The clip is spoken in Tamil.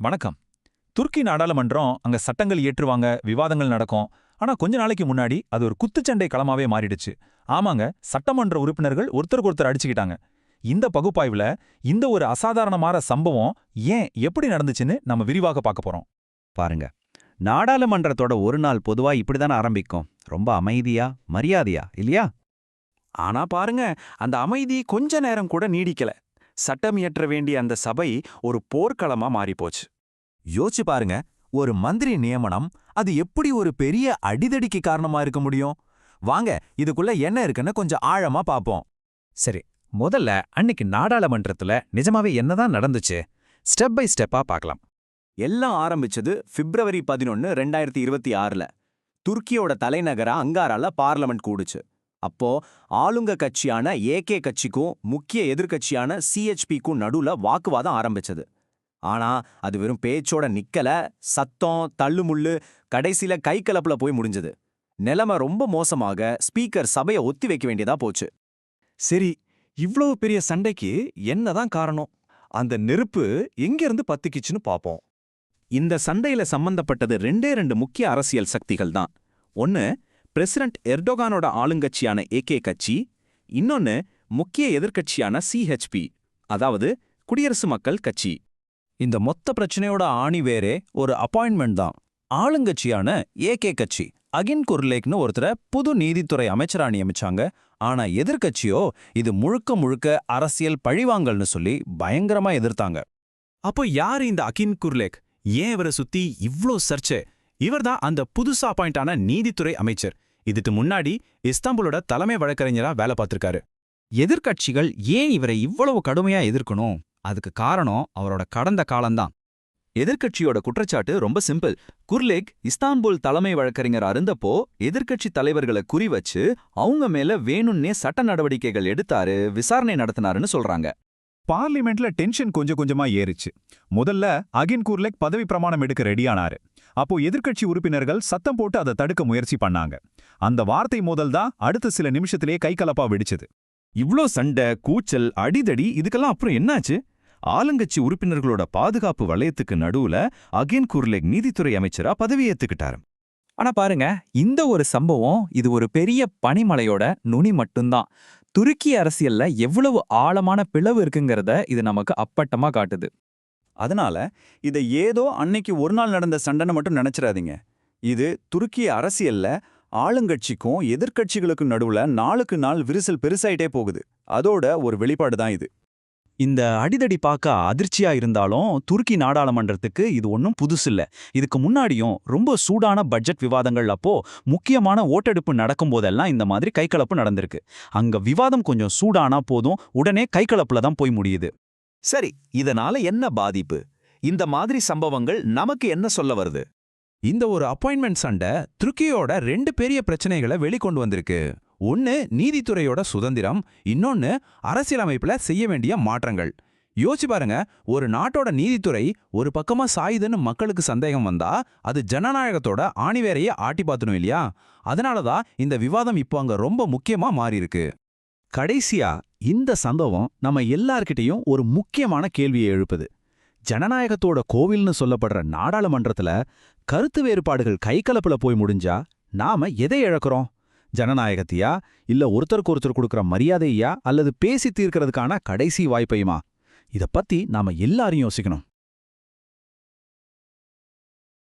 வணக்கம். துருக்கி நாடாளுமன்றம் அங்க சட்டங்கள் இயற்றுவாங்க, விவாதங்கள் நடக்கும். ஆனா கொஞ்ச நாளைக்கு முன்னாடி அது ஒரு குத்துச்சண்டை களமாவே மாறிடுச்சு. ஆமாங்க, சட்டமன்ற உறுப்பினர்கள் ஒருத்தருக்கு ஒருத்தர் அடிச்சுக்கிட்டாங்க. இந்த பகுப்பாய்வுல இந்த ஒரு அசாதாரணமான சம்பவம் ஏன் எப்படி நடந்துச்சுன்னு நம்ம விரிவாக பார்க்க போறோம். பாருங்க, நாடாளுமன்றத்தோட ஒரு நாள் பொதுவா இப்படிதானே ஆரம்பிக்கும். ரொம்ப அமைதியா, மரியாதையா, இல்லையா? ஆனா பாருங்க, அந்த அமைதி கொஞ்ச நேரம் கூட நீடிக்கல. சட்டம் இயற்ற வேண்டிய அந்த சபை ஒரு போர்க்களமா மாறிப்போச்சு. யோசிச்சு பாருங்க, ஒரு மந்திரி நியமனம் அது எப்படி ஒரு பெரிய அடிதடிக்கு காரணமா இருக்க முடியும்? வாங்க இதுக்குள்ள என்ன இருக்குன்னு கொஞ்சம் ஆழமா பாப்போம். சரி, முதல்ல அன்னைக்கு நாடாளுமன்றத்துல நிஜமாவே என்னதான் நடந்துச்சு? ஸ்டெப் பை ஸ்டெப்பா பார்க்கலாம். எல்லாம் ஆரம்பிச்சது பிப்ரவரி 11, 2026ல. துருக்கியோட தலைநகரா அங்காரால பார்லமெண்ட் கூடுச்சு. அப்போ ஆளுங்க கட்சியான ஏகே கட்சிக்கும் முக்கிய எதிர்க்கட்சியான சிஹெச்பிக்கும் நடுவுல வாக்குவாதம் ஆரம்பிச்சது. ஆனா அது வெறும் பேச்சோட நிக்கல, சத்தம், தள்ளுமுள்ளு, கடைசியில கைகலப்புல போய் முடிஞ்சது. நிலைமை ரொம்ப மோசமாக ஸ்பீக்கர் சபையை ஒத்தி வைக்க வேண்டியதா போச்சு. சரி, இவ்வளவு பெரிய சண்டைக்கு என்னதான் காரணம்? அந்த நெருப்பு எங்கிருந்து பத்திக்கிச்சுன்னு பாப்போம். இந்த சண்டையில சம்பந்தப்பட்டது ரெண்டு முக்கிய அரசியல் சக்திகள் தான். ஒன்னு பிரசிடென்ட் எர்டோகானோட ஆளுங்கட்சியான ஏகே கட்சி, இன்னொன்னு முக்கிய எதிர்க்கட்சியான சிஹெச்பி, அதாவது குடியரசு மக்கள் கட்சி. இந்த மொத்த பிரச்சனையோட ஆணி வேறே ஒரு அப்பாயின்மெண்ட் தான். ஆளுங்கட்சியான ஏகே கட்சி அகின் குர்லேக்னு ஒருத்தரை புது நீதித்துறை அமைச்சரா நியமிச்சாங்க. ஆனா எதிர்க்கட்சியோ இது முழுக்க முழுக்க அரசியல் பழிவாங்கல்னு சொல்லி பயங்கரமா எதிர்த்தாங்க. அப்போ யாரு இந்த அகின் குர்லேக்? ஏன் இவரை சுத்தி இவ்ளோ சர்ச்சை? இவர்தான் அந்த புதுசா அப்பாயிண்டான நீதித்துறை அமைச்சர். இதுக்கு முன்னாடி இஸ்தாம்புலோட தலைமை வழக்கறிஞரா வேலை பார்த்திருக்காரு. எதிர்க்கட்சிகள் ஏன் இவரை இவ்வளவு கடுமையா எதிர்க்கணும்? அதுக்கு காரணம் அவரோட கடந்த காலம்தான். எதிர்க்கட்சியோட குற்றச்சாட்டு ரொம்ப சிம்பிள். குர்லேக் இஸ்தான்புல் தலைமை வழக்கறிஞர் இருந்தப்போ எதிர்க்கட்சி தலைவர்களை குறி வச்சு அவங்க மேல வேணும்னே சட்ட நடவடிக்கைகள் எடுத்தாரு, விசாரணை நடத்தினாருன்னு சொல்றாங்க. பார்லிமெண்ட்ல டென்ஷன் கொஞ்சம் கொஞ்சமா ஏறிச்சு. முதல்ல அகின் குர்லேக் பதவி பிரமாணம் எடுக்க ரெடியானாரு. அப்போ எதிர்க்கட்சி உறுப்பினர்கள் சத்தம் போட்டு அதை தடுக்க முயற்சி பண்ணாங்க. அந்த வார்த்தை மோதல் தான் அடுத்த சில நிமிஷத்திலேயே கைகலப்பா வெடிச்சது. இவ்ளோ சண்டை, கூச்சல், அடிதடி, இதுக்கெல்லாம் அப்புறம் என்னாச்சு? ஆளுங்கட்சி உறுப்பினர்களோட பாதுகாப்பு வளையத்துக்கு நடுவுல அகின் குர்லேக் நீதித்துறை அமைச்சரா பதவியேத்துக்கிட்டாரு. ஆனா பாருங்க, இந்த ஒரு சம்பவம் இது ஒரு பெரிய பனிமலையோட நுனி மட்டும்தான். துருக்கி அரசியல்ல எவ்வளவு ஆழமான பிளவு இருக்குங்கிறத இது நமக்கு அப்பட்டமா காட்டுது. அதனால இதை ஏதோ அன்னைக்கு ஒரு நாள் நடந்த சண்டைன்னு மட்டும் நினைச்சிடாதீங்க. இது துருக்கிய அரசியல்ல ஆளுங்கட்சிக்கும் எதிர்க்கட்சிகளுக்கும் நடுவுல நாளுக்கு நாள் விரிசல் பெருசாயிட்டே போகுது. அதோட ஒரு வெளிப்பாடு தான் இது. இந்த அடிதடி பார்க்க அதிர்ச்சியா இருந்தாலும் துருக்கி நாடாளுமன்றத்துக்கு இது ஒன்றும் புதுசில்ல. இதுக்கு முன்னாடியும் ரொம்ப சூடான பட்ஜெட் விவாதங்கள் அப்போ முக்கியமான ஓட்டெடுப்பு நடக்கும்போதெல்லாம் இந்த மாதிரி கைகலப்பு நடந்திருக்கு. அங்க விவாதம் கொஞ்சம் சூடானா போதும், உடனே கைகலப்புல தான் போய் முடியுது. சரி, இதனால என்ன பாதிப்பு? இந்த மாதிரி சம்பவங்கள் நமக்கு என்ன சொல்ல வருது? இந்த ஒரு அப்பாயின்மெண்ட் சண்டை துருக்கியோட ரெண்டு பெரிய பிரச்சனைகளை வெளிக்கொண்டு வந்திருக்கு. ஒன்னு நீதித்துறையோட சுதந்திரம், இன்னொன்னு அரசியலமைப்புல செய்ய வேண்டிய மாற்றங்கள். யோசிச்சு பாருங்க, ஒரு நாட்டோட நீதித்துறை ஒரு பக்கமா சாயுதுன்னு மக்களுக்கு சந்தேகம் வந்தா அது ஜனநாயகத்தோட ஆணிவேரையே ஆட்டி பார்த்துணும் இல்லையா? அதனாலதான் இந்த விவாதம் இப்போ அங்க ரொம்ப முக்கியமா மாறியிருக்கு. கடைசியா இந்த சம்பவம் நம்ம எல்லார்கிட்டையும் ஒரு முக்கியமான கேள்வியை எழுப்புது. ஜனநாயகத்தோட கோவில்னு சொல்லப்படுற நாடாளுமன்றத்துல கருத்து வேறுபாடுகள் கைகலப்புல போய் முடிஞ்சா நாம எதை இழக்கிறோம்? ஜனநாயகத்தையா, இல்ல ஒருத்தருக்கு ஒருத்தர் கொடுக்குற மரியாதையா, அல்லது பேசி தீர்க்கிறதுக்கான கடைசி வாய்ப்பையுமா? இத பத்தி நாம எல்லாரையும் யோசிக்கணும்.